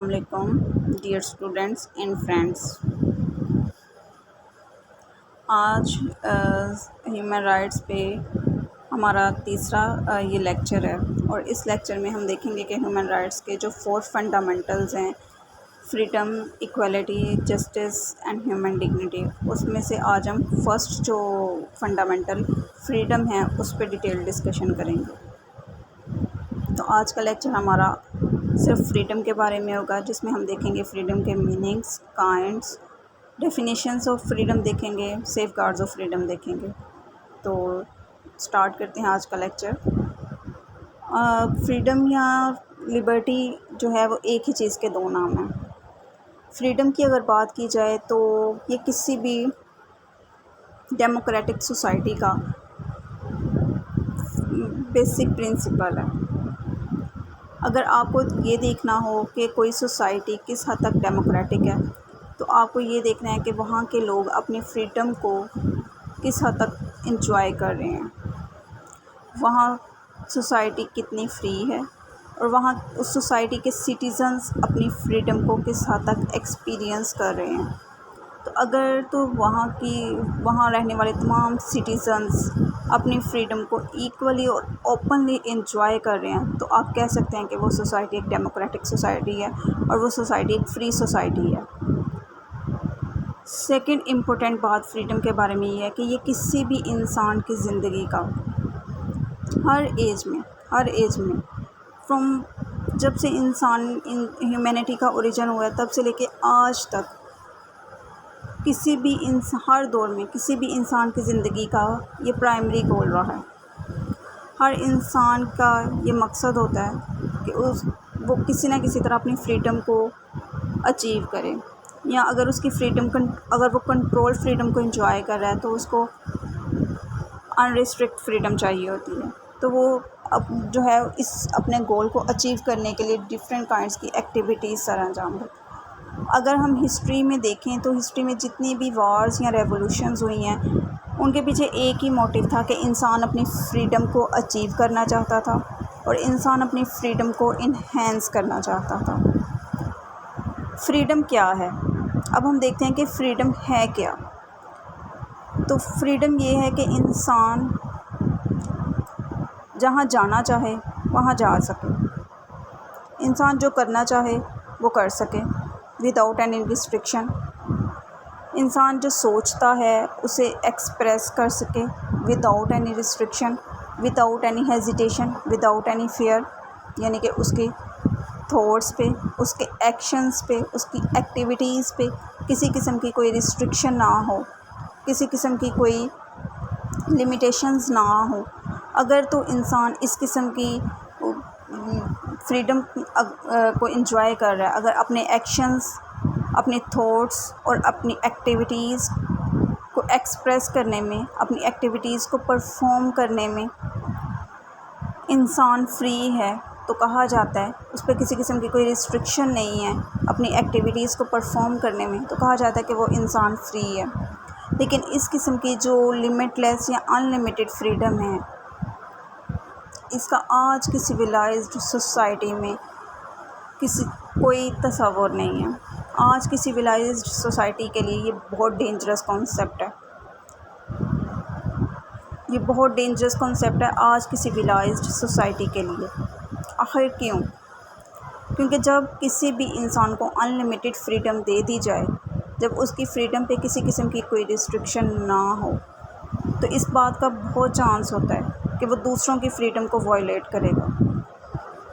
السلام علیکم dear students and friends. آج ہیومن رائٹس پہ ہمارا تیسرا یہ لیکچر ہے، اور اس لیکچر میں ہم دیکھیں گے کہ ہیومن رائٹس کے جو 4 فنڈامنٹلز ہیں: freedom, equality, justice and human dignity. اس میں سے آج ہم فرسٹ جو فنڈامنٹل فریڈم ہے اس پہ ڈیٹیل ڈسکشن کریں گے. تو آج کا لیکچر ہمارا صرف فریڈم کے بارے میں ہوگا، جس میں ہم دیکھیں گے فریڈم کے meanings, kinds, definitions of freedom دیکھیں گے، سیف گارڈز آف فریڈم دیکھیں گے. تو سٹارٹ کرتے ہیں آج کا لیکچر. فریڈم یا لبرٹی جو ہے وہ ایک ہی چیز کے دو نام ہیں. فریڈم کی اگر بات کی جائے تو یہ کسی بھی ڈیموکریٹک سوسائٹی کا بیسک پرنسپل ہے. اگر آپ کو یہ دیکھنا ہو کہ کوئی سوسائٹی کس حد تک ڈیموکریٹک ہے، تو آپ کو یہ دیکھنا ہے کہ وہاں کے لوگ اپنی فریڈم کو کس حد تک انجوائے کر رہے ہیں، وہاں سوسائٹی کتنی فری ہے، اور وہاں اس سوسائٹی کے سٹیزنز اپنی فریڈم کو کس حد تک ایکسپیرینس کر رہے ہیں. تو اگر تو وہاں رہنے والے تمام سٹیزنز اپنی فریڈم کو ایکولی اور اوپنلی انجوائے کر رہے ہیں، تو آپ کہہ سکتے ہیں کہ وہ سوسائٹی ایک ڈیموکریٹک سوسائٹی ہے، اور وہ سوسائٹی ایک فری سوسائٹی ہے. سیکنڈ امپورٹنٹ بات فریڈم کے بارے میں یہ ہے کہ یہ کسی بھی انسان کی زندگی کا ہر ایج میں فرام جب سے انسان ہیومینٹی کا اوریجن ہوا ہے تب سے لے کے آج تک ہر دور میں کسی بھی انسان کی زندگی کا یہ پرائمری گول رہا ہے. ہر انسان کا یہ مقصد ہوتا ہے کہ وہ کسی نہ کسی طرح اپنی فریڈم کو اچیو کرے، یا اگر اس کی اگر وہ کنٹرول فریڈم کو انجوائے کر رہا ہے تو اس کو انریسٹرکٹ فریڈم چاہیے ہوتی ہے. تو وہ اب جو ہے اپنے گول کو اچیو کرنے کے لیے ڈفرینٹ کائنڈس کی ایکٹیویٹیز سر انجام دیتے. اگر ہم ہسٹری میں دیکھیں تو ہسٹری میں جتنی بھی وارز یا ریولوشنز ہوئی ہیں، ان کے پیچھے ایک ہی موٹیو تھا کہ انسان اپنی فریڈم کو اچیو کرنا چاہتا تھا، اور انسان اپنی فریڈم کو انہینس کرنا چاہتا تھا. فریڈم کیا ہے؟ اب ہم دیکھتے ہیں کہ فریڈم ہے کیا. تو فریڈم یہ ہے کہ انسان جہاں جانا چاہے وہاں جا سکے، انسان جو کرنا چاہے وہ کر سکے وداؤٹ اینی ریسٹرکشن. انسان جو سوچتا ہے اسے ایکسپریس کر سکے without any restriction, without any hesitation, without any fear. یعنی کہ اس کے تھاٹس پہ، اس کے ایکشنز پہ، اس کی ایکٹیویٹیز پہ کسی قسم کی کوئی ریسٹرکشن نہ ہو، کسی قسم کی کوئی لمیٹیشنز نہ ہو. اگر تو انسان اس قسم کی فریڈم کو انجوائے کر رہا ہے، اگر اپنے ایکشنز، اپنے تھاٹس اور اپنی ایکٹیویٹیز کو ایکسپریس کرنے میں، اپنی ایکٹیویٹیز کو پرفارم کرنے میں انسان فری ہے، تو کہا جاتا ہے اس پہ کسی قسم کی کوئی ریسٹرکشن نہیں ہے اپنی ایکٹیویٹیز کو پرفارم کرنے میں، تو کہا جاتا ہے کہ وہ انسان فری ہے. لیکن اس قسم کی جو لمٹ لیس یا ان لمیٹڈ فریڈم ہے، اس کا آج کی سویلائزڈ سوسائٹی میں کوئی تصور نہیں ہے. آج کی سویلائزڈ سوسائٹی کے لیے یہ بہت ڈینجرس کانسیپٹ ہے. یہ بہت ڈینجرس کانسیپٹ ہے آج کی سویلائزڈ سوسائٹی کے لیے. آخر کیوں؟ کیونکہ جب کسی بھی انسان کو ان لمیٹڈ فریڈم دے دی جائے، جب اس کی فریڈم پہ کسی قسم کی کوئی ریسٹرکشن نہ ہو، تو اس بات کا بہت چانس ہوتا ہے کہ وہ دوسروں کی فریڈم کو وائلیٹ کرے گا.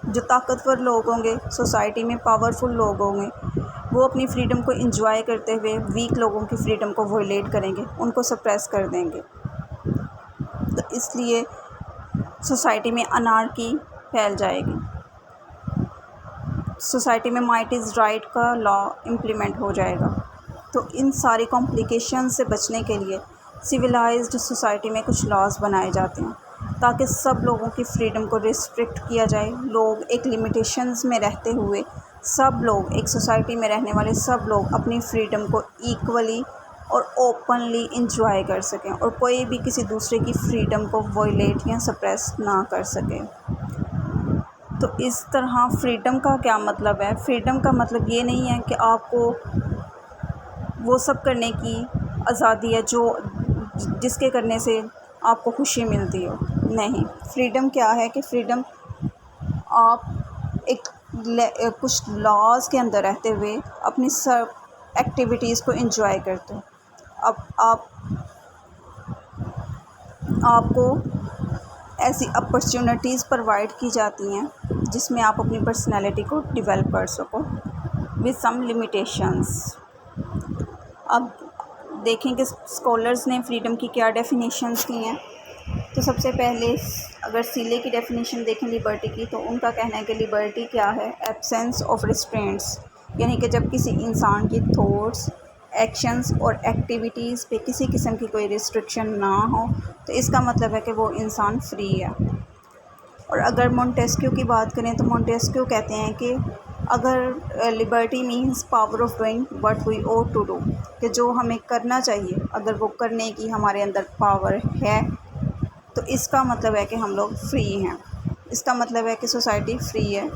جو طاقتور لوگ ہوں گے، سوسائٹی میں پاورفل لوگ ہوں گے، وہ اپنی فریڈم کو انجوائے کرتے ہوئے ویک لوگوں کی فریڈم کو وائلیٹ کریں گے، ان کو سپریس کر دیں گے. تو اس لیے سوسائٹی میں انارکی پھیل جائے گی. سوسائٹی میں مائٹ از رائٹ کا لا امپلیمنٹ ہو جائے گا. تو ان ساری کمپلیکیشن سے بچنے کے لیے سویلائزڈ سوسائٹی میں کچھ لاز بنائے جاتے ہیں تاکہ سب لوگوں کی فریڈم کو ریسٹرکٹ کیا جائے. لوگ ایک لمیٹیشنز میں رہتے ہوئے، سب لوگ، ایک سوسائٹی میں رہنے والے سب لوگ اپنی فریڈم کو ایکولی اور اوپنلی انجوائے کر سکیں، اور کوئی بھی کسی دوسرے کی فریڈم کو وائلیٹ یا سپریس نہ کر سکے. تو اس طرح فریڈم کا کیا مطلب ہے؟ فریڈم کا مطلب یہ نہیں ہے کہ آپ کو وہ سب کرنے کی آزادی ہے جس کے کرنے سے آپ کو خوشی ملتی ہو. نہیں، فریڈم کیا ہے کہ فریڈم آپ ایک کچھ لاز کے اندر رہتے ہوئے اپنی سب ایکٹیویٹیز کو انجوائے کرتے ہو. اب آپ کو ایسی اپرچونیٹیز پرووائڈ کی جاتی ہیں جس میں آپ اپنی پرسنالٹی کو ڈیولپ کر سکو ود سم لمیٹیشنس. اب دیکھیں کہ اسکالرز نے فریڈم کی کیا ڈیفینیشنز کی ہیں. تو سب سے پہلے اگر سیلے کی ڈیفینیشن دیکھیں لبرٹی کی، تو ان کا کہنا ہے کہ لبرٹی کیا ہے؟ ایبسینس آف ریسٹرینٹس، یعنی کہ جب کسی انسان کی تھاٹس، ایکشنز اور ایکٹیویٹیز پہ کسی قسم کی کوئی ریسٹرکشن نہ ہو، تو اس کا مطلب ہے کہ وہ انسان فری ہے. اور اگر مونٹیسکیو کی بات کریں تو مونٹیسکیو کہتے ہیں کہ اگر liberty means power of doing what we ought to do, کہ جو ہمیں کرنا چاہیے اگر وہ کرنے کی ہمارے اندر پاور ہے، تو اس کا مطلب ہے کہ ہم لوگ فری ہیں. اس کا مطلب ہے کہ سوسائٹی فری ہے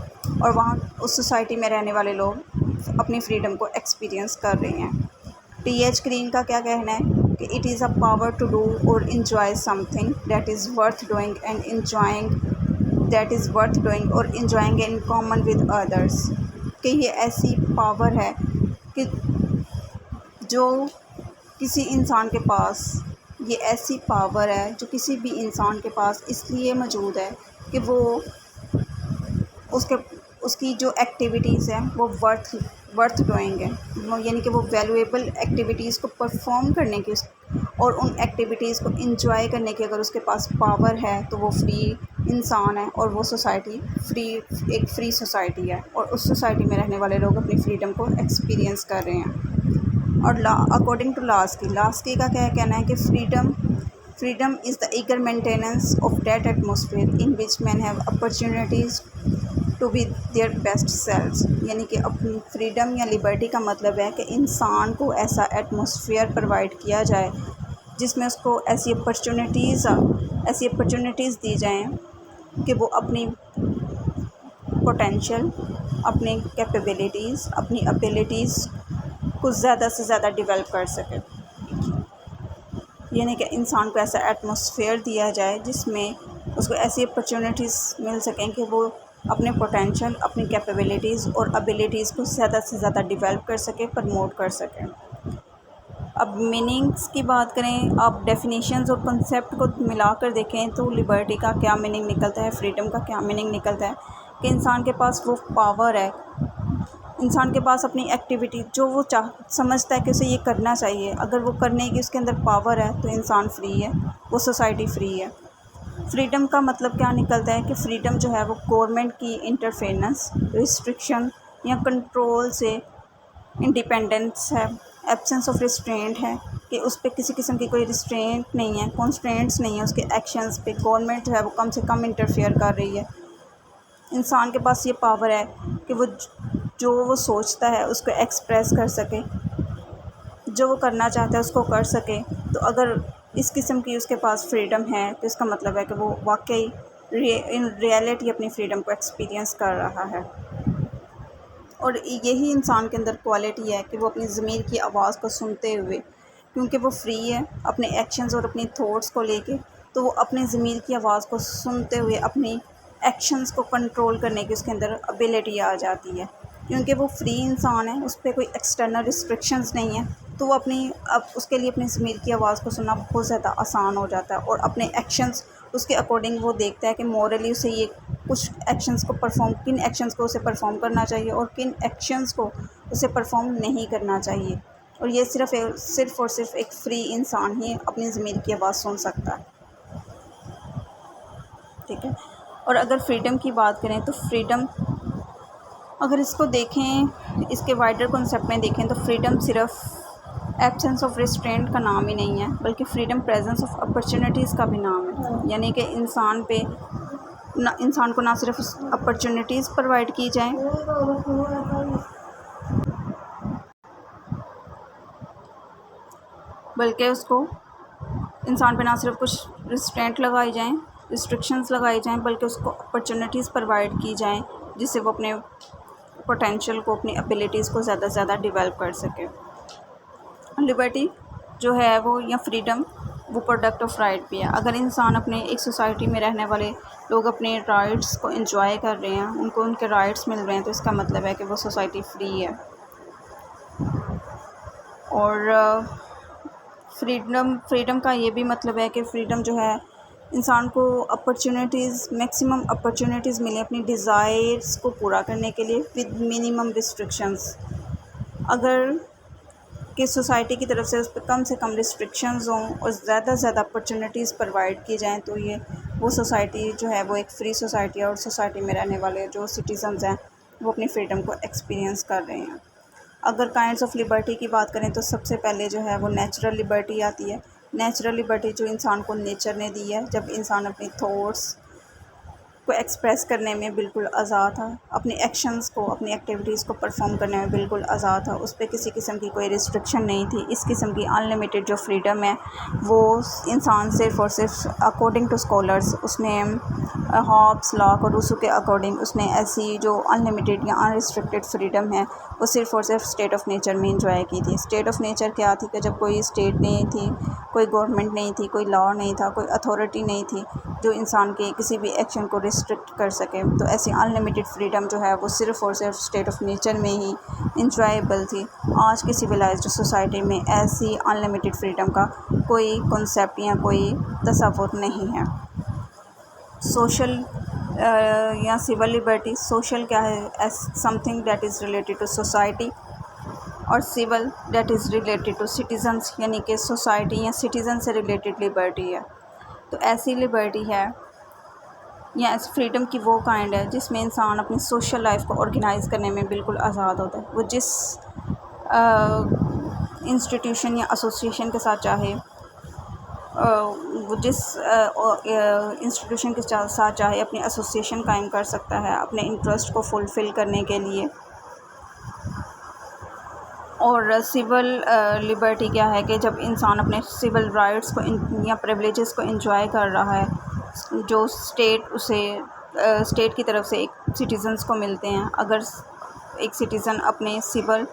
اور وہاں اس سوسائٹی میں رہنے والے لوگ اپنی فریڈم کو ایکسپیرئنس کر رہے ہیں. ٹی ایچ گرین کا کیا کہنا ہے کہ it is a power to do اور enjoy something that is worth doing and enjoying in common with others. کہ یہ ایسی پاور ہے کہ جو کسی انسان کے پاس یہ ایسی پاور ہے جو کسی بھی انسان کے پاس اس لیے موجود ہے کہ وہ اس کی جو ایکٹیویٹیز ہیں وہ ورتھ ڈوئنگ ہے، یعنی کہ وہ ویلیویبل ایکٹیویٹیز کو پرفارم کرنے کی اور ان ایکٹیویٹیز کو انجوائے کرنے کی اگر اس کے پاس پاور ہے تو وہ فری انسان ہے، اور وہ سوسائٹی ایک فری سوسائٹی ہے، اور اس سوسائٹی میں رہنے والے لوگ اپنی فریڈم کو ایکسپیرئنس کر رہے ہیں. اور اکارڈنگ ٹو لاسکی کا کیا کہنا ہے کہ freedom is the eager maintenance of that atmosphere in which men have opportunities to be their best selves. یعنی کہ اپنی فریڈم یا لبرٹی کا مطلب ہے کہ انسان کو ایسا ایٹماسفیئر پرووائڈ کیا جائے جس میں اس کو ایسی اپرچونیٹیز دی جائیں کہ وہ اپنی پوٹینشیل، اپنی کیپیبلٹیز، اپنی ابیلٹیز کو زیادہ سے زیادہ ڈیولپ کر سکے. یعنی کہ انسان کو ایسا ایٹماسفیئر دیا جائے جس میں اس کو ایسی اپرچونیٹیز مل سکیں کہ وہ اپنے پوٹینشیل، اپنی کیپیبلٹیز اور ابیلٹیز کو زیادہ سے زیادہ ڈیولپ کر سکے، پروموٹ کر سکیں. اب میننگز کی بات کریں، آپ ڈیفینیشنز اور کنسیپٹ کو ملا کر دیکھیں تو لبرٹی کا کیا میننگ نکلتا ہے، فریڈم کا کیا میننگ نکلتا ہے کہ انسان کے پاس وہ پاور ہے، انسان کے پاس اپنی ایکٹیویٹی جو وہ سمجھتا ہے کہ اسے یہ کرنا چاہیے، اگر وہ کرنے کی اس کے اندر پاور ہے تو انسان فری ہے، وہ سوسائٹی فری ہے. فریڈم کا مطلب کیا نکلتا ہے کہ فریڈم جو ہے وہ گورنمنٹ کی انٹرفیرنس، ریسٹرکشن یا کنٹرول سے انڈیپینڈنس ہے، ایبسنس آف ریسٹرینٹ ہے کہ اس پہ کسی قسم کی کوئی ریسٹرینٹ نہیں ہے، کانسٹرینٹس نہیں ہے اس کے ایکشنز پہ. گورنمنٹ جو ہے وہ کم سے کم انٹرفیئر کر رہی ہے. انسان کے پاس یہ پاور ہے کہ وہ جو وہ سوچتا ہے اس کو ایکسپریس کر سکے، جو وہ کرنا چاہتا ہے اس کو کر سکے. تو اگر اس قسم کی اس کے پاس فریڈم ہے تو اس کا مطلب ہے کہ وہ واقعی ان ریئلٹی اپنی فریڈم کو ایکسپیرئنس کر رہا ہے. اور یہی انسان کے اندر کوالٹی ہے کہ وہ اپنی ضمیر کی آواز کو سنتے ہوئے، کیونکہ وہ فری ہے اپنے ایکشنز اور اپنی تھاٹس کو لے کے، تو وہ اپنے ضمیر کی آواز کو سنتے ہوئے اپنی ایکشنز کو کنٹرول کرنے کی اس کے اندر ابیلٹی آ جاتی ہے. کیونکہ وہ فری انسان ہے، اس پہ کوئی ایکسٹرنل ریسٹرکشنز نہیں ہیں، تو وہ اس کے لیے اپنی ضمیر کی آواز کو سننا بہت زیادہ آسان ہو جاتا ہے. اور اپنے ایکشنز اس کے اکارڈنگ وہ دیکھتا ہے کہ مورلی اسے یہ کچھ کن ایکشنز کو اسے پرفارم کرنا چاہیے اور کن ایکشنز کو اسے پرفارم نہیں کرنا چاہیے. اور یہ صرف اور صرف ایک فری انسان ہی اپنی ضمیر کی آواز سن سکتا ہے. ٹھیک ہے. اور اگر فریڈم کی بات کریں تو فریڈم، اگر اس کو دیکھیں، اس کے وائڈر کنسیپٹ میں دیکھیں تو فریڈم صرف ایبسنس آف ریسٹرینٹ کا نام ہی نہیں ہے، بلکہ فریڈم پریزنس آف اپرچونیٹیز کا بھی نام ہے. یعنی کہ انسان کو نہ صرف اپرچونیٹیز پرووائڈ کی جائیں بلکہ انسان پہ نہ صرف کچھ ریسٹرینٹ لگائی جائیں ریسٹرکشنز لگائی جائیں، بلکہ اس کو اپرچونیٹیز پرووائڈ کی جائیں جس سے وہ اپنے پوٹینشیل کو، اپنی ایبیلیٹیز کو زیادہ سے زیادہ ڈیولپ کر سکے۔ لبرٹی جو ہے وہ یا فریڈم وہ پروڈکٹ آف رائٹ بھی ہے۔ اگر انسان اپنے ایک سوسائٹی میں رہنے والے لوگ اپنے رائٹس کو انجوائے کر رہے ہیں، ان کو ان کے رائٹس مل رہے ہیں، تو اس کا مطلب ہے کہ وہ سوسائٹی فری ہے۔ اور فریڈم کا یہ بھی مطلب ہے کہ فریڈم جو ہے انسان کو اپرچونیٹیز، میکسیمم اپرچونیٹیز ملیں اپنی ڈیزائرس کو پورا کرنے کے لیے ود منیمم ریسٹرکشنز۔ اگر کہ سوسائٹی کی طرف سے اس پہ کم سے کم ریسٹرکشنز ہوں اور زیادہ سے زیادہ اپرچونیٹیز پرووائڈ کی جائیں، تو وہ سوسائٹی جو ہے وہ ایک فری سوسائٹی ہے، اور سوسائٹی میں رہنے والے جو سٹیزنز ہیں وہ اپنی فریڈم کو ایکسپیرینس کر رہے ہیں۔ اگر کائنڈس آف لبرٹی کی بات کریں تو سب سے پہلے جو ہے وہ نیچرل لبرٹی آتی ہے۔ نیچرل لبرٹی جو انسان کو نیچر نے دی ہے، جب انسان اپنی تھاٹس کو ایکسپریس کرنے میں بالکل آزاد تھا، اپنی ایکشنز کو، اپنی ایکٹیویٹیز کو پرفارم کرنے میں بالکل آزاد تھا، اس پہ کسی قسم کی کوئی ریسٹرکشن نہیں تھی۔ اس قسم کی ان لمیٹیڈ جو فریڈم ہے وہ انسان صرف اور صرف اکارڈنگ ٹو اسکالرس، اس نے ہابس لاک اور روسو کے اکارڈنگ اس نے ایسی جو ان لمیٹیڈ یا ان ریسٹرکٹیڈ فریڈم ہے وہ صرف اور صرف اسٹیٹ آف نیچر میں انجوائے کی تھی۔ اسٹیٹ آف نیچر کیا تھی کہ جب کوئی اسٹیٹ نہیں تھی، کوئی گورنمنٹ نہیں تھی، کوئی لا نہیں تھا، کوئی اتھارٹی نہیں تھی جو انسان کے کسی بھی ایکشن کو ریسٹرکٹ کر سکے، تو ایسی ان لمیٹیڈ فریڈم جو ہے وہ صرف اور صرف اسٹیٹ آف نیچر میں ہی انجوائیبل تھی۔ آج کی سویلائزڈ سوسائٹی میں ایسی ان لمیٹیڈ فریڈم کا کوئی کنسیپٹ یا کوئی تصور نہیں ہے۔ سوشل یا سول لبرٹی، سوشل کیا ہے؟ Something that is related to society, اور civil that is related to citizens, یعنی کہ سوسائٹی یا سٹیزن سے ریلیٹڈ لبرٹی ہے۔ تو ایسی لبرٹی ہے یا ایسی فریڈم کی وہ کائنڈ ہے جس میں انسان اپنی سوشل لائف کو آرگنائز کرنے میں بالکل آزاد ہوتا ہے۔ وہ جس انسٹیٹیوشن یا ایسوسیشن کے ساتھ چاہے، وہ جس انسٹیٹیوشن کے ساتھ چاہے اپنی ایسوسیشن قائم کر سکتا ہے اپنے انٹرسٹ کو فلفل کرنے کے لیے۔ اور سول لبرٹی کیا ہے کہ جب انسان اپنے سول رائٹس کو یا پریولیجز کو انجوائے کر رہا ہے جو اسٹیٹ کی طرف سے ایک سٹیزنس کو ملتے ہیں۔ اگر ایک سٹیزن اپنے سول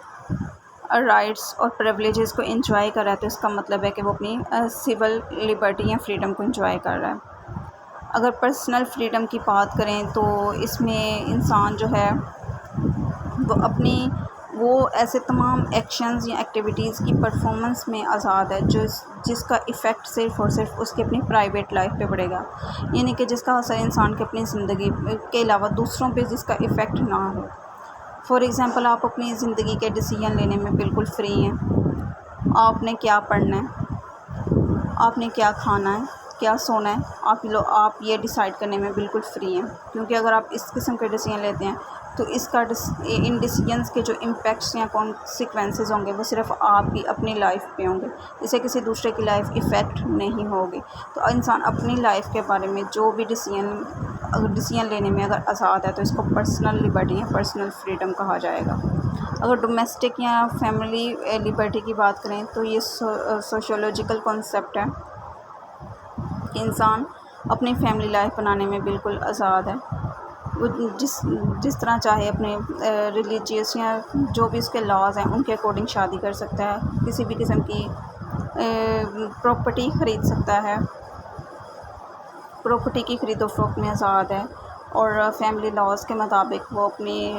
رائٹس اور پریولیجز کو انجوائے کر رہا ہے تو اس کا مطلب ہے کہ وہ اپنی سول لبرٹی یا فریڈم کو انجوائے کر رہا ہے۔ اگر پرسنل فریڈم کی بات کریں تو اس میں انسان جو ہے وہ ایسے تمام ایکشنز یا ایکٹیویٹیز کی پرفارمنس میں آزاد ہے جس کا ایفیکٹ صرف اور صرف اس کی اپنی پرائیویٹ لائف پہ پڑے گا، یعنی کہ جس کا اثر انسان کے اپنی زندگی کے علاوہ دوسروں پہ جس کا ایفیکٹ نہ ہو۔ فار ایگزامپل، آپ اپنی زندگی کے ڈیسیژن لینے میں بالکل فری ہیں۔ آپ نے کیا پڑھنا ہے، آپ نے کیا کھانا ہے، کیا سونا ہے، آپ یہ ڈیسائیڈ کرنے میں بالکل فری ہیں، کیونکہ اگر آپ اس قسم کے ڈیسیژن لیتے ہیں تو ان ڈیسیژنس کے جو امپیکٹس یا کانسیکوینسز ہوں گے وہ صرف آپ کی اپنی لائف پہ ہوں گے، اسے کسی دوسرے کی لائف افیکٹ نہیں ہوگی۔ تو انسان اپنی لائف کے بارے میں جو بھی ڈیسیژن لینے میں اگر آزاد ہے تو اس کو پرسنل لبرٹی یا پرسنل فریڈم کہا جائے گا۔ اگر ڈومیسٹک یا فیملی لبرٹی کی بات کریں تو یہ سوشولوجیکل کانسیپٹ ہے کہ انسان اپنی فیملی لائف بنانے میں بالکل آزاد ہے۔ وہ جس طرح چاہے اپنے ریلیجیس یا جو بھی اس کے لاز ہیں ان کے اکارڈنگ شادی کر سکتا ہے، کسی بھی قسم کی پراپرٹی خرید سکتا ہے، پراپرٹی کی خرید و فروخت میں آزاد ہے، اور فیملی لاز کے مطابق وہ اپنی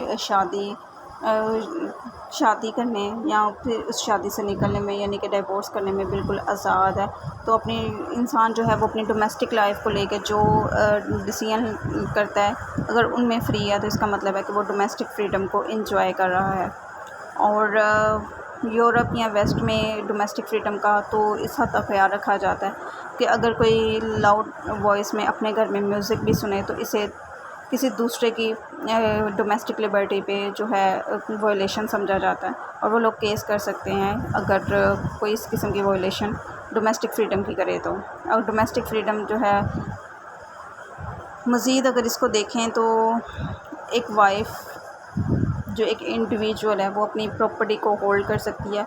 شادی کرنے یا پھر اس شادی سے نکلنے میں یعنی کہ ڈیورس کرنے میں بالکل آزاد ہے۔ تو اپنی انسان جو ہے وہ اپنی ڈومیسٹک لائف کو لے کے جو ڈیسیژن کرتا ہے اگر ان میں فری ہے تو اس کا مطلب ہے کہ وہ ڈومیسٹک فریڈم کو انجوائے کر رہا ہے۔ اور یورپ یا ویسٹ میں ڈومیسٹک فریڈم کا تو اس حد تک خیال رکھا جاتا ہے کہ اگر کوئی لاؤڈ وائس میں اپنے گھر میں میوزک بھی سنے تو اسے کسی دوسرے کی ڈومیسٹک لبرٹی پہ جو ہے وائلیشن سمجھا جاتا ہے، اور وہ لوگ کیس کر سکتے ہیں اگر کوئی اس قسم کی وائلیشن ڈومیسٹک فریڈم کی کرے تو۔ اور ڈومیسٹک فریڈم جو ہے مزید اگر اس کو دیکھیں تو ایک وائف جو ایک انڈیویجول ہے وہ اپنی پراپرٹی کو ہولڈ کر سکتی ہے،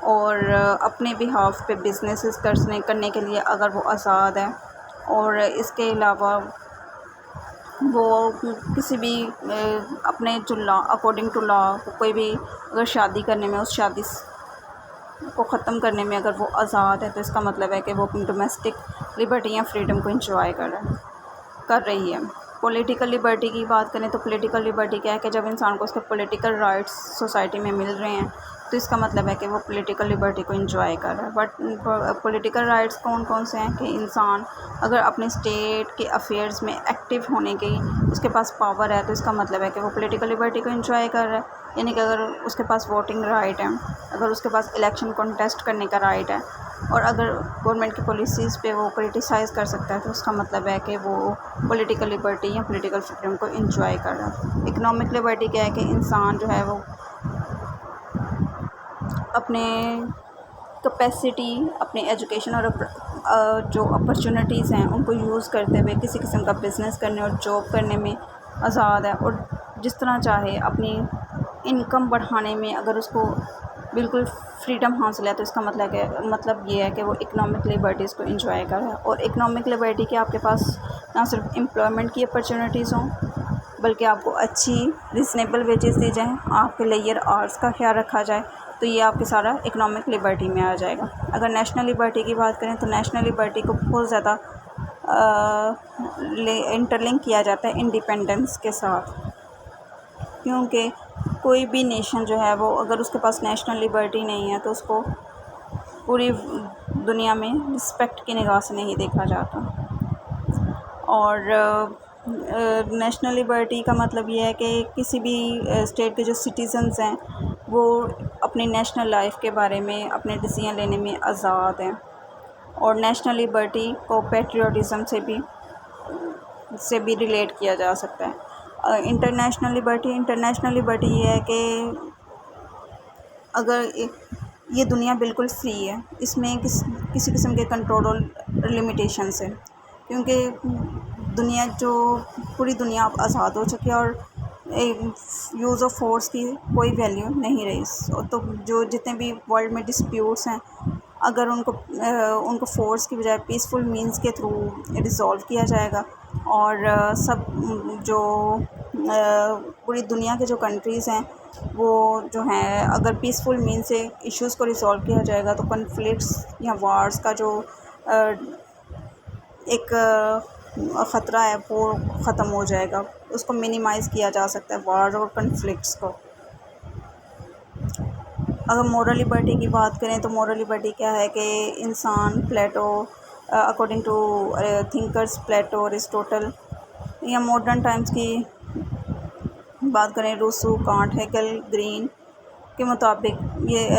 اور اپنے بہاف پہ بزنسز کرنے کے لیے اگر وہ آزاد ہے اور اس کے علاوہ وہ کسی بھی اپنے جو لا اکارڈنگ ٹو لا کوئی بھی اگر شادی کرنے میں اس شادی کو ختم کرنے میں اگر وہ آزاد ہے تو اس کا مطلب ہے کہ وہ اپنی ڈومیسٹک لبرٹی یا فریڈم کو انجوائے کر رہی ہے۔ پولیٹیکل لبرٹی کی بات کریں تو پولیٹیکل لبرٹی کیا ہے کہ جب انسان کو اس کے پولیٹیکل رائٹس سوسائٹی میں مل رہے ہیں تو اس کا مطلب ہے کہ وہ پولیٹیکل لبرٹی کو انجوائے کر رہا ہے۔ بٹ پولیٹیکل رائٹس کون کون سے ہیں کہ انسان اگر اپنے اسٹیٹ کے افیئرز میں ایکٹیو ہونے کی اس کے پاس پاور ہے تو اس کا مطلب ہے کہ وہ پولیٹیکل لبرٹی کو انجوائے کر رہا ہے۔ یعنی کہ اگر اس کے پاس ووٹنگ رائٹ ہے، اگر اس کے پاس الیکشن کنٹیسٹ کرنے کا رائٹ ہے، اور اگر گورنمنٹ کی پالیسیز پہ وہ کرٹیسائز کر سکتا ہے تو اس کا مطلب ہے کہ وہ پولیٹیکل لبرٹی یا پولیٹیکل فریڈم کو انجوائے کر رہا ہے۔ اکنامک لبرٹی کیا ہے کہ انسان جو ہے وہ اپنے کیپیسٹی، اپنے ایجوکیشن اور جو اپرچونیٹیز ہیں ان کو یوز کرتے ہوئے کسی قسم کا بزنس کرنے اور جاب کرنے میں آزاد ہے، اور جس طرح چاہے اپنی انکم بڑھانے میں اگر اس کو بالکل فریڈم حاصل ہے تو اس کا مطلب یہ ہے کہ وہ اکنامک لبرٹیز کو انجوائے کر رہا ہے۔ اور اکنامک لبرٹی کہ آپ کے پاس نہ صرف امپلائمنٹ کی اپرچونیٹیز ہوں بلکہ آپ کو اچھی ریزنیبل ویجز دی جائیں، آپ کے لیئر آرٹس کا خیال رکھا جائے، تو یہ آپ کے سارا اکنامک لبرٹی میں آ جائے گا۔ اگر نیشنل لبرٹی کی بات کریں تو نیشنل لبرٹی کو بہت زیادہ انٹر لنک کیا جاتا ہے انڈیپینڈنس کے ساتھ، کیونکہ کوئی بھی نیشن جو ہے وہ اگر اس کے پاس نیشنل لبرٹی نہیں ہے تو اس کو پوری دنیا میں رسپیکٹ کی نگاہ سے نہیں دیکھا جاتا۔ اور نیشنل لبرٹی کا مطلب یہ ہے کہ کسی بھی اسٹیٹ کے جو سٹیزنز ہیں وہ اپنی نیشنل لائف کے بارے میں اپنے ڈیسیژن لینے میں آزاد ہیں، اور نیشنل لبرٹی کو پیٹریوٹزم سے بھی ریلیٹ کیا جا سکتا ہے۔ انٹرنیشنل لبرٹی یہ ہے کہ اگر یہ دنیا بالکل فری ہے، اس میں کسی قسم کے کنٹرول اور لمیٹیشنس ہیں، کیونکہ پوری دنیا اب آزاد ہو چکی ہے اور یوز آف فورس کی کوئی ویلیو نہیں رہی۔ تو جو جتنے بھی ورلڈ میں ڈسپیوٹس ہیں اگر ان کو فورس کی بجائے پیسفل مینز کے تھرو ریزالو کیا جائے گا، اور جو پوری دنیا کے جو کنٹریز ہیں وہ جو ہیں اگر پیسفل مین سے ایشوز کو ریزالو کیا جائے گا تو کنفلکٹس یا وارز کا جو ایک خطرہ ہے وہ ختم ہو جائے گا، اس کو منیمائز کیا جا سکتا ہے وارز اور کنفلکٹس کو۔ اگر مورل لبرٹی کی بات کریں تو مورل لبرٹی کیا ہے کہ انسان Plato according to thinkers Plato, Aristotle, یا ماڈرن ٹائمز کی بات کریں روسو، کانٹ، ہیگل، گرین کے مطابق یہ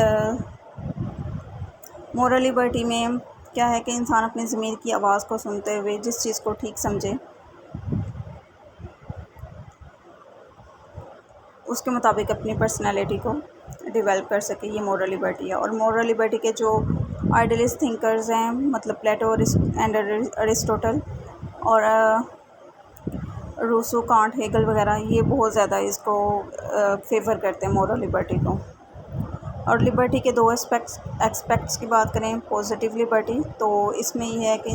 مورل لبرٹی میں کیا ہے کہ انسان اپنی ضمیر کی آواز کو سنتے ہوئے جس چیز کو ٹھیک سمجھے اس کے مطابق اپنی پرسنالٹی کو ڈیولپ کر سکے، یہ مورل لبرٹی ہے۔ اور مورل لبرٹی کے جو آئیڈیلسٹ تھنکرز ہیں مطلب پلیٹو اینڈ ایرسٹوٹل اور روسو، کانٹ، ہیگل وغیرہ، یہ بہت زیادہ اس کو فیور کرتے ہیں مورل لبرٹی کو۔ اور لبرٹی کے دو ایسپیکٹس کی بات کریں، پازیٹیو لبرٹی تو اس میں یہ ہے کہ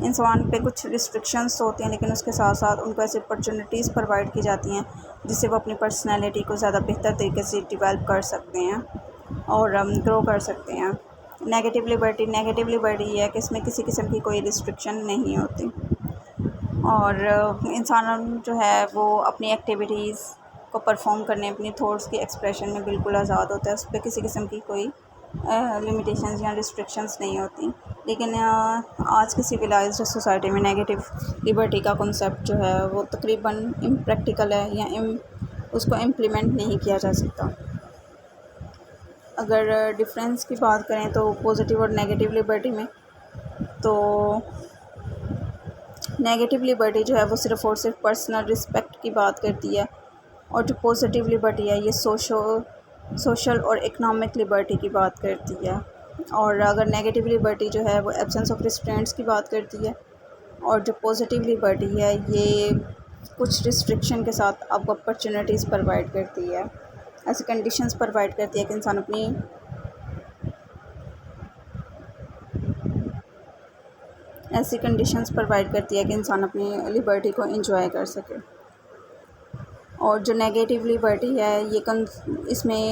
انسان پہ کچھ ریسٹرکشنس ہوتی ہیں لیکن اس کے ساتھ ساتھ ان کو ایسی اپرچونیٹیز پرووائڈ کی جاتی ہیں جس سے وہ اپنی پرسنالٹی کو زیادہ بہتر طریقے سے ڈیولپ کر سکتے ہیں اور گرو کر سکتے ہیں۔ نیگیٹیو لبرٹی یہ ہے کہ اس میں کسی قسم کی کوئی ریسٹرکشن نہیں ہوتی، اور انسان جو ہے وہ اپنی ایکٹیویٹیز کو پرفارم کرنے، اپنی تھاٹس کی ایکسپریشن میں بالکل آزاد ہوتا ہے، اس پہ کسی قسم کی کوئی لمیٹیشنز یا ریسٹرکشنز نہیں ہوتی۔ لیکن آج کی سویلائزڈ سوسائٹی میں نیگیٹیو لبرٹی کا کنسیپٹ جو ہے وہ تقریباً امپریکٹیکل ہے یا اس کو امپلیمنٹ نہیں کیا جا سکتا۔ اگر ڈفرینس کی بات کریں تو پازیٹیو اور نیگیٹیو لبرٹی میں، تو نیگیٹیو لبرٹی جو ہے وہ صرف اور صرف پرسنل رسپیکٹ کی بات کرتی ہے، اور جو پازیٹیو لبرٹی ہے یہ سوشل اور اکنامک لبرٹی کی بات کرتی ہے۔ اور اگر نیگیٹیو لبرٹی جو ہے وہ ایبسنس آف ریسٹرینٹس کی بات کرتی ہے، اور جو پازیٹیو لبرٹی ہے یہ کچھ ریسٹرکشن کے ساتھ آپ کو اپرچونیٹیز پرووائڈ کرتی ہے، ایسی کنڈیشنز پرووائڈ کرتی ہے کہ انسان اپنی ایسی کنڈیشنز پرووائڈ کرتی ہے کہ انسان اپنی لبرٹی کو انجوائے کر سکے. اور جو نیگیٹو لبرٹی ہے یہ اس میں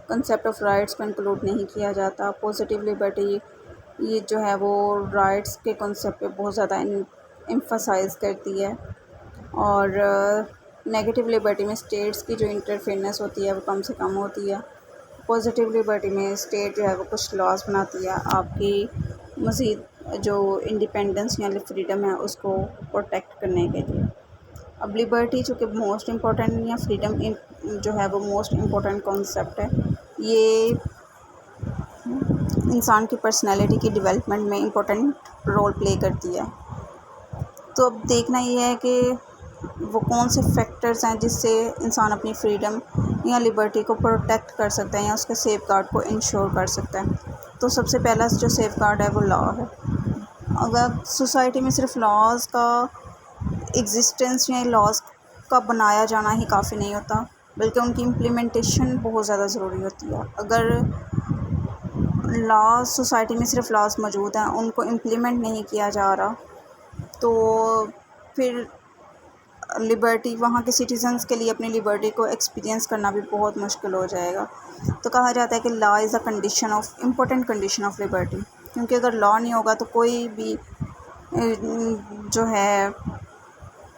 کنسیپٹ آف رائٹس کو انکلوڈ نہیں کیا جاتا. پازیٹیو لبرٹی یہ جو ہے وہ رائٹس کے کنسیپٹ پہ بہت زیادہ ایمفسائز کرتی ہے. اور نیگیٹو لبرٹی میں اسٹیٹس کی جو انٹرفیئرنس ہوتی ہے وہ کم سے کم ہوتی ہے. پازیٹیو لبرٹی میں اسٹیٹ جو ہے وہ کچھ لاز بناتی ہے آپ کی مزید جو انڈیپینڈنس یا فریڈم ہے اس کو پروٹیکٹ کرنے کے لیے. اب لبرٹی جو کہ موسٹ امپورٹنٹ یا فریڈم جو ہے وہ موسٹ امپورٹنٹ کانسیپٹ ہے، یہ انسان کی پرسنالٹی کی ڈیولپمنٹ میں امپورٹنٹ رول پلے کرتی ہے. تو اب دیکھنا یہ ہے کہ وہ کون سے فیکٹرز ہیں جس سے انسان اپنی فریڈم یا لبرٹی کو پروٹیکٹ کر سکتا ہے یا اس کے سیف گارڈ کو انشور کر سکتا ہے. تو سب سے پہلا جو سیف گارڈ ہے وہ لا ہے. اگر سوسائٹی میں صرف لاز کا ایگزسٹنس یا لاز کا بنایا جانا ہی کافی نہیں ہوتا بلکہ ان کی امپلیمنٹیشن بہت زیادہ ضروری ہوتی ہے. اگر لاز سوسائٹی میں صرف لاز موجود ہیں ان کو امپلیمنٹ نہیں کیا جا رہا تو پھر لبرٹی وہاں کے سٹیزنز کے لیے اپنی لبرٹی کو ایکسپیرینس کرنا بھی بہت مشکل ہو جائے گا. تو کہا جاتا ہے کہ law is a condition of important condition of liberty, کیونکہ اگر لا نہیں ہوگا تو کوئی بھی جو ہے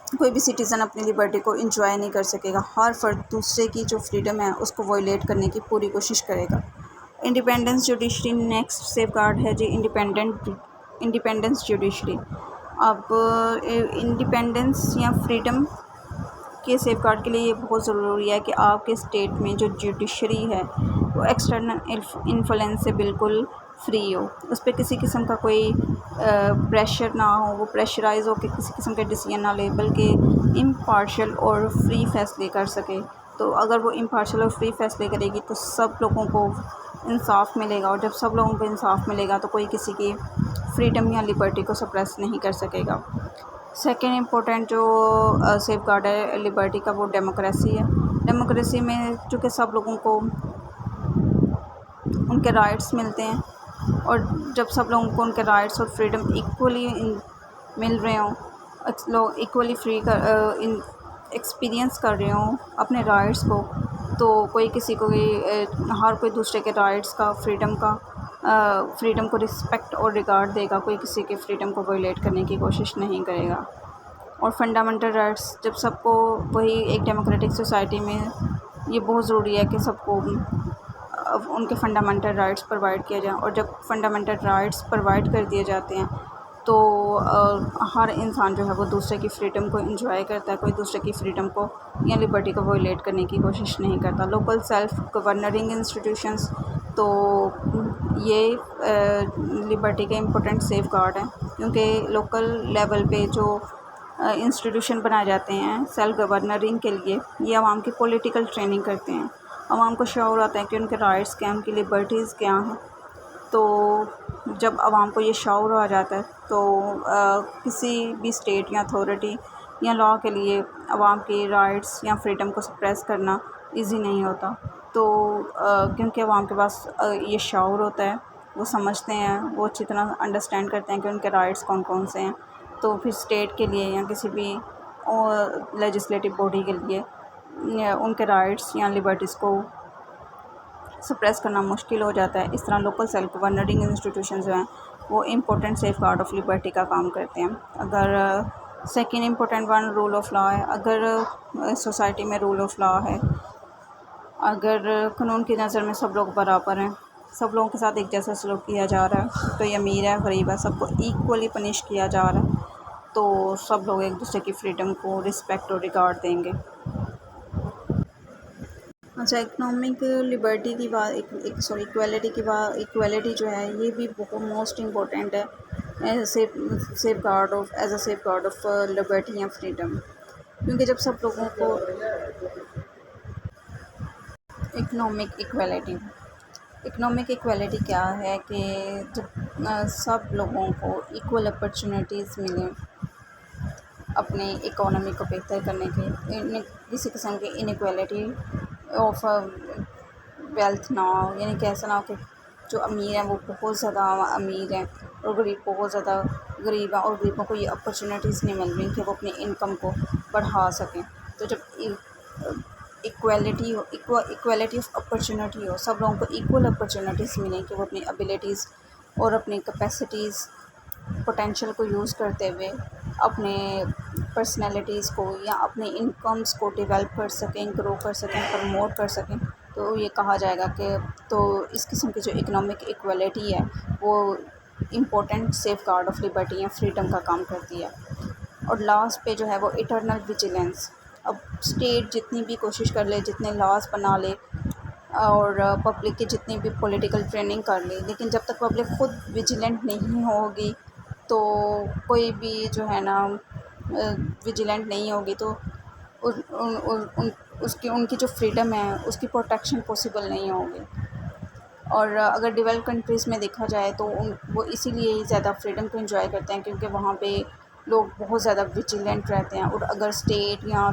کوئی بھی سٹیزن اپنی لبرٹی کو انجوائے نہیں کر سکے گا. ہر فرد دوسرے کی جو فریڈم ہے اس کو وائلیٹ کرنے کی پوری کوشش کرے گا. Independence judiciary next safeguard ہے جی انڈیپینڈنس جوڈیشری. اب انڈیپینڈنس یا فریڈم کے سیف گارڈ کے لیے یہ بہت ضروری ہے کہ آپ کے اسٹیٹ میں جو جوڈیشری ہے وہ ایکسٹرنل انفلوئنس سے بالکل فری ہو، اس پہ کسی قسم کا کوئی پریشر نہ ہو، وہ پریشرائز ہو کہ کسی قسم کے ڈیسیژن نہ لے بلکہ امپارشل اور فری فیصلے کر سکے. تو اگر وہ امپارشل اور فری فیصلے کرے گی تو سب لوگوں کو انصاف ملے گا، اور جب سب لوگوں کو انصاف ملے گا تو کوئی کسی کی فریڈم یا لبرٹی کو سپریس نہیں کر سکے گا. سیکنڈ امپورٹنٹ جو سیف گارڈ ہے لبرٹی کا وہ ڈیموکریسی ہے. ڈیموکریسی میں چونکہ سب لوگوں کو ان کے رائٹس ملتے ہیں، اور جب سب لوگوں کو ان کے رائٹس اور فریڈم ایکولی مل رہے ہوں، لوگ ایکولی فری ایکسپیرینس کر رہے ہوں اپنے رائٹس کو، تو کوئی کسی کو ہر کوئی دوسرے کے رائٹس کا فریڈم کو رسپیکٹ اور ریگارڈ دے گا، کوئی کسی کے فریڈم کو وائلیٹ کرنے کی کوشش نہیں کرے گا. اور فنڈامنٹل رائٹس جب سب کو وہی ایک ڈیموکریٹک سوسائٹی میں یہ بہت ضروری ہے کہ سب کو ان کے فنڈامنٹل رائٹس پرووائڈ کیا جائیں، اور جب فنڈامنٹل رائٹس پرووائڈ کر دیے جاتے ہیں تو ہر انسان جو ہے وہ دوسرے کی فریڈم کو انجوائے کرتا ہے، کوئی دوسرے کی فریڈم کو یا لبرٹی کو وائلیٹ کرنے کی کوشش نہیں کرتا. لوکل سیلف گورننگ انسٹیٹیوشنز تو یہ لبرٹی کے امپورٹنٹ سیف گارڈ ہیں، کیونکہ لوکل لیول پہ جو انسٹیٹیوشن بنائے جاتے ہیں سیلف گورننگ کے لیے، یہ عوام کی پولیٹیکل ٹریننگ کرتے ہیں. عوام کو شعور آتا ہے کہ ان کے رائٹس کیا ہیں، ان کی لبرٹیز کیا ہیں. تو جب عوام کو یہ شعور آ جاتا ہے تو کسی بھی اسٹیٹ یا اتھارٹی یا لا کے لیے عوام کی رائٹس یا فریڈم کو سپریس کرنا ایزی نہیں ہوتا. تو کیونکہ عوام کے پاس یہ شعور ہوتا ہے، وہ سمجھتے ہیں، وہ اچھی طرح انڈرسٹینڈ کرتے ہیں کہ ان کے رائٹس کون کون سے ہیں. تو پھر اسٹیٹ کے لیے یا کسی بھی لیجسلیٹو باڈی کے لیے ان کے رائٹس یا لبرٹیز کو سپریس کرنا مشکل ہو جاتا ہے. اس طرح لوکل سیلف گورننگ انسٹیٹیوشنز جو ہیں وہ important safeguard of liberty کا کام کرتے ہیں. اگر second important one rule of law ہے. اگر سوسائٹی میں رول آف لا ہے، اگر قانون کی نظر میں سب لوگ برابر ہیں، سب لوگوں کے ساتھ ایک جیسا سلوک کیا جا رہا ہے، کوئی امیر ہے غریب ہے سب کو ایکولی پنش کیا جا رہا ہے، تو سب لوگ ایک دوسرے کی فریڈم کو رسپیکٹ اور ریگارڈ دیں گے. اچھا، اکنامک لبرٹی کی بات ایکویلٹی جو ہے یہ بھی بہت موسٹ امپورٹنٹ ہے سیف گارڈ آف لبرٹی یا فریڈم، کیونکہ جب سب لوگوں کو اکنامک ایکویلٹی کیا ہے کہ جب سب لوگوں کو ایکول اپرچونیٹیز ملیں اپنے اکانومی کو بہتر کرنے کے، کسی قسم کی انیکویلٹی آف ویلتھ نہ ہو، یعنی کہ ایسا نہ ہو کہ جو امیر ہیں وہ بہت زیادہ امیر ہیں اور غریب بہت زیادہ غریب ہیں اور غریبوں کو یہ اپرچونیٹیز نہیں مل رہی کہ وہ اپنی انکم کو بڑھا سکیں. تو جب ایکویلٹی آف اپرچونیٹی ہو، سب لوگوں کو ایکول اپرچونیٹیز ملیں کہ وہ اپنی ابیلٹیز اور اپنی کیپیسٹیز پوٹینشیل کو یوز کرتے ہوئے اپنے پرسنالٹیز کو یا اپنے انکمس کو ڈیولپ کر سکیں، گرو کر سکیں، پروموٹ کر سکیں، تو یہ کہا جائے گا کہ تو اس قسم کی جو اکنامک ایکویلٹی ہے وہ important safeguard of liberty یا فریڈم کا کام کرتی ہے. اور لاسٹ پہ جو ہے وہ ایٹرنل ویجیلنس. اب اسٹیٹ جتنی بھی کوشش کر لے، جتنے لاز بنا لے اور پبلک کی جتنی بھی پولیٹیکل ٹریننگ کر لے، لیکن جب تک پبلک خود ویجیلنٹ نہیں ہوگی تو کوئی بھی جو ہے نا ویجیلنٹ نہیں ہوگی تو ان کی جو فریڈم ہے اس کی پروٹیکشن پاسبل نہیں ہوگی. اور اگر ڈیولپ کنٹریز میں دیکھا جائے تو وہ اسی لیے ہی زیادہ فریڈم کو انجوائے کرتے ہیں کیونکہ وہاں پہ لوگ بہت زیادہ ویجیلنٹ رہتے ہیں. اور اگر اسٹیٹ یا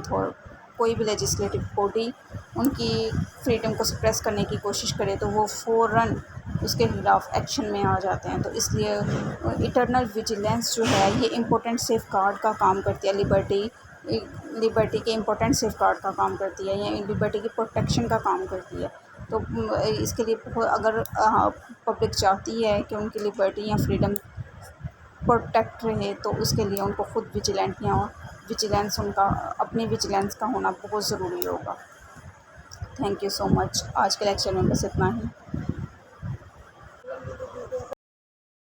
کوئی بھی لیجسلیٹو باڈی ان کی فریڈم کو سپریس کرنے کی کوشش کرے تو وہ فوراً اس کے خلاف ایکشن میں آ جاتے ہیں. تو اس لیے ایٹرنل ویجیلنس جو ہے یہ امپورٹنٹ سیف گارڈ کا کام کرتی ہے، لبرٹی کے امپورٹنٹ سیف گارڈ کا کام کرتی ہے یا لبرٹی کی پروٹیکشن کا کام کرتی ہے. تو اس کے لیے اگر پبلک چاہتی ہے کہ ان کی لبرٹی یا فریڈم پروٹیکٹ رہے تو اس کے لیے ان کو خود ویجیلنس ان کا اپنی ویجیلنس کا ہونا بہت ضروری ہوگا. تھینک یو سو مچ. آج کے لیکچر میں بس اتنا ہی.